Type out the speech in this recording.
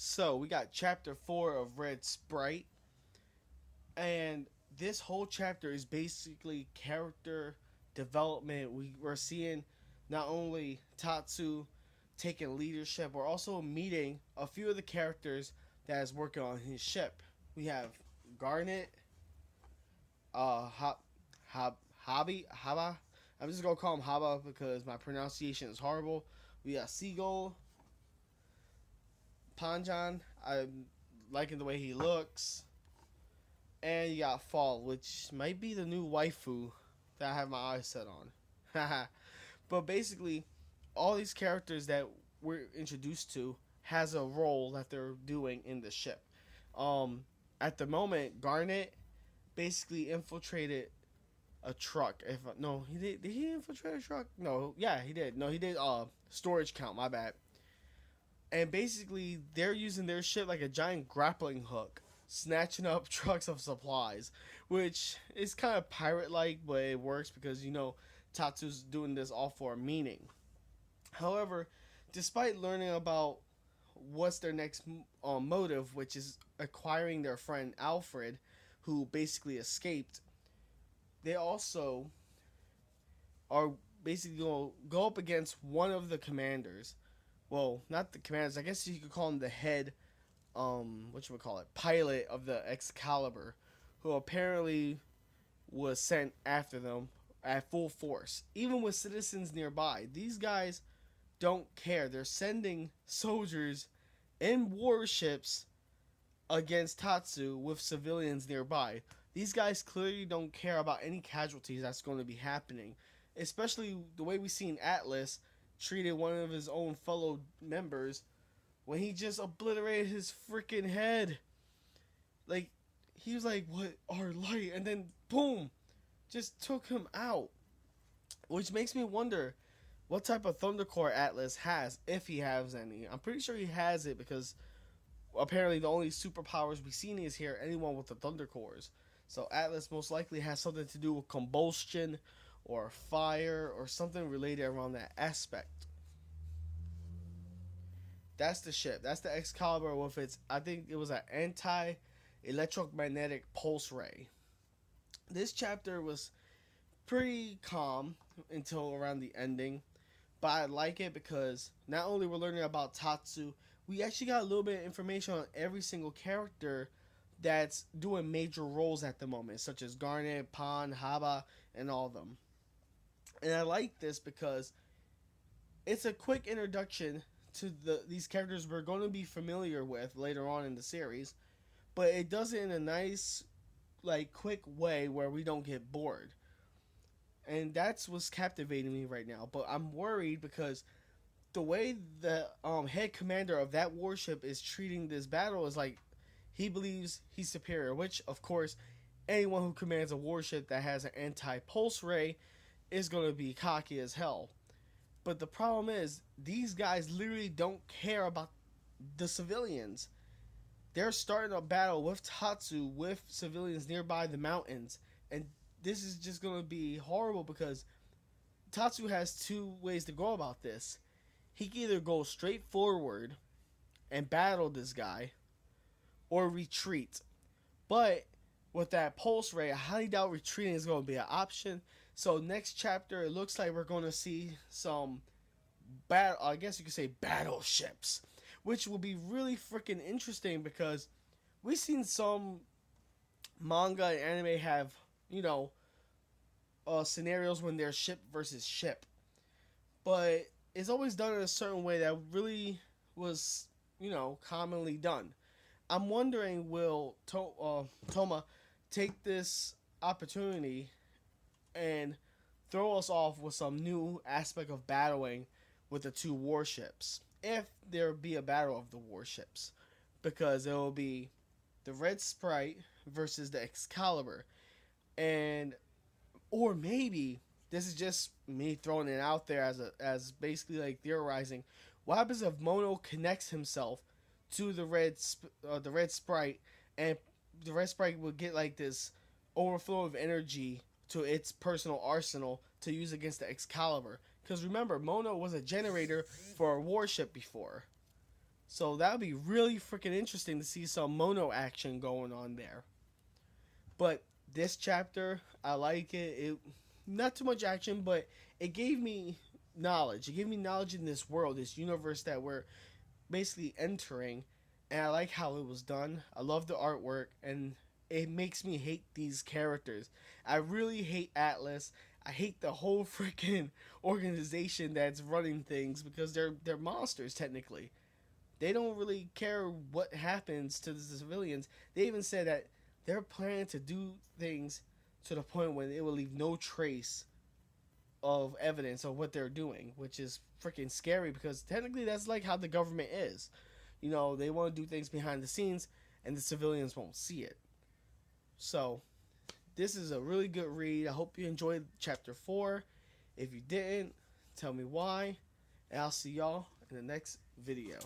So we got chapter 4 of Red Sprite, and this whole chapter is basically character development. We're seeing not only Tatsu taking leadership, we're also meeting a few of the characters that is working on his ship. We have Garnet, Hab, Haba. I'm just gonna call him Haba because my pronunciation is horrible. We got Seagull, Panjan. I'm liking the way he looks. And you got Fall, which might be the new waifu that I have my eyes set on. But basically, all these characters that we're introduced to has a role that they're doing in the ship. Um, at the moment, Garnet basically infiltrated a truck. If no, he did. Did he infiltrate a truck? No. Yeah, he did. No, he did. Storage count. My bad. And basically they're using their ship like a giant grappling hook, snatching up trucks of supplies, which is kind of pirate like, but it works because Tatsu's doing this all for a meaning. However, despite learning about what's their next motive, which is acquiring their friend Alfred, who basically escaped, they also are basically going to go up against one of the commanders. Well, not the commanders. I guess you could call him the head, what you would call it, pilot of the Excalibur, who apparently was sent after them at full force, even with citizens nearby. These guys don't care. They're sending soldiers in warships against Tatsu with civilians nearby. These guys clearly don't care about any casualties that's going to be happening, especially the way we seen Atlas treated one of his own fellow members when he just obliterated his freaking head. Like, he was like, "What are light?" And then, boom, just took him out. Which makes me wonder what type of Thunder Core Atlas has, if he has any. I'm pretty sure he has it because apparently the only superpowers we've seen is here anyone with the Thunder Cores. So Atlas most likely has something to do with combustion or fire or something related around that aspect. That's the ship. That's the Excalibur with its, I think it was an anti electromagnetic pulse ray. This chapter was pretty calm until around the ending, but I like it because not only we're learning about Tatsu, we actually got a little bit of information on every single character that's doing major roles at the moment, such as Garnet, Pan, Haba, and all of them. And I like this because it's a quick introduction to these characters we're going to be familiar with later on in the series, but it does it in a nice, like, quick way where we don't get bored. And that's what's captivating me right now. But I'm worried because the way the head commander of that warship is treating this battle is like he believes he's superior, which, of course, anyone who commands a warship that has an anti pulse ray is going to be cocky as hell. But the problem is, these guys literally don't care about the civilians. They're starting a battle with Tatsu with civilians nearby the mountains. And this is just going to be horrible because Tatsu has two ways to go about this. He can either go straight forward and battle this guy or retreat. But with that pulse ray, I highly doubt retreating is going to be an option. So next chapter, it looks like we're going to see some I guess you could say battleships, which will be really freaking interesting because we've seen some manga and anime have, you know, scenarios when they're ship versus ship, but it's always done in a certain way that really was, commonly done. I'm wondering, will Toma take this opportunity and throw us off with some new aspect of battling with the two warships, if there be a battle of the warships, because it will be the Red Sprite versus the Excalibur, and or maybe this is just me throwing it out there as basically like theorizing. What happens if Mono connects himself to the Red Sprite, and the Red Sprite will get like this overflow of energy to its personal arsenal to use against the Excalibur? Because remember, Mono was a generator for a warship before. So that would be really freaking interesting to see some mono action going on there. But this chapter, I like it. It not too much action, but it gave me knowledge. It gave me knowledge in this world, this universe that we're basically entering, and I like how it was done. I love the artwork, and it makes me hate these characters. I really hate Atlas. I hate the whole freaking organization that's running things because they're monsters technically. They don't really care what happens to the civilians. They even said that they're planning to do things to the point where it will leave no trace of evidence of what they're doing, which is freaking scary because technically that's like how the government is. You know, they want to do things behind the scenes and the civilians won't see it. So, this is a really good read. I hope you enjoyed chapter 4. If you didn't, tell me why. And I'll see y'all in the next video.